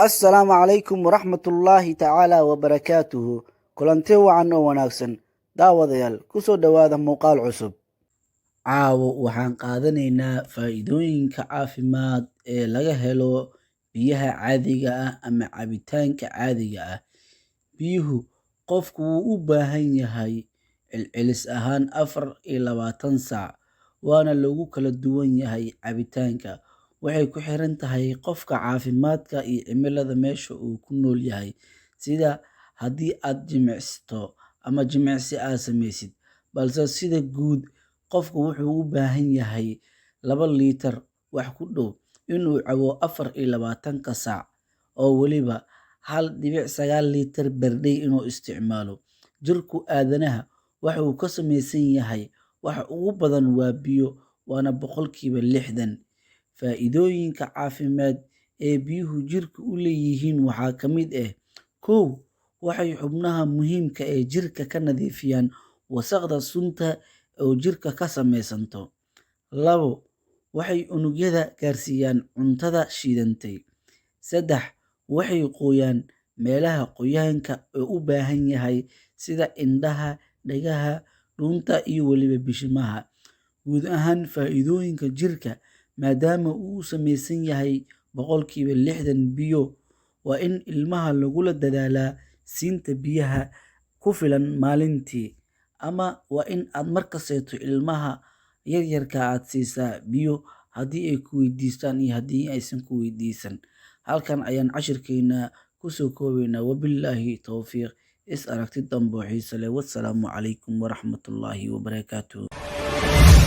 Assalaamu calaykum waraxmatullaahi tacaala wabarakaatuhu. Kulanti wacan oo wanaagsan daawadayaal ku soo dhowaada muuqaal cusub. Caawo waxaan qaadanaynaa faa'iidooyinka caafimaad ee laga helo biyaha caadiga ah ama cabitaanka caadiga ah. Biyuhu qofku wuu u baahan yahay celcelis ahaan 24 saac, waana lagu kala duwan yahay cabitaanka. Waxay ku xiran tahay qofka, caafimaadka iyo cimilada meesha uu ku nool yahay. Sida haddii aad jimicsato ama jimicsi aad samaysid, balse sida guud qofku wuxuu u baahan yahay 2 litir wax ku dhow inuu cabo 24 saac, oo weliba 1.9 litir per day inuu isticmaalo. Jirka aadanaha waxa uu ka samaysan yahay waxa ugu badan waa biyo, waana 60%. Faa'iidooyinka caafimaad ee biyuhu jirka u leeyihiin waxaa ka mid ah: 1. Waxay xubnaha muhiimka ah ee jirka ka nadiifiyaan wasakhda sunta oo jirka ka samaysanto. 2. Waxay unugyada gaarsiiyaan cuntada shidantay. 3. Waxay qoyaan meelaha qoyaanka u baahan yahay sida indhaha, dhagaha, dhuunta iyo weliba bishimaha. Guud ahaan faa'iidooyinka jirka, maadaama uu ka samaysan yahay 60% biyo, waa in ilmaha lagula dadaalaa siinta biyaha ku filan maalintii, ama waa in aad markasto ilmaha yaryarka aad siisaa biyo haddii ay ku weydiistaan iyo haddii aysan ku weydiisan. Halkan ayaan cashirkeena kusoo koobaynaa. Wabillaahi towfiiq. Is aragti dambe oo xiiso leh. Wassalaamu calaykum waraxmatullaahi wabarakaatuhu.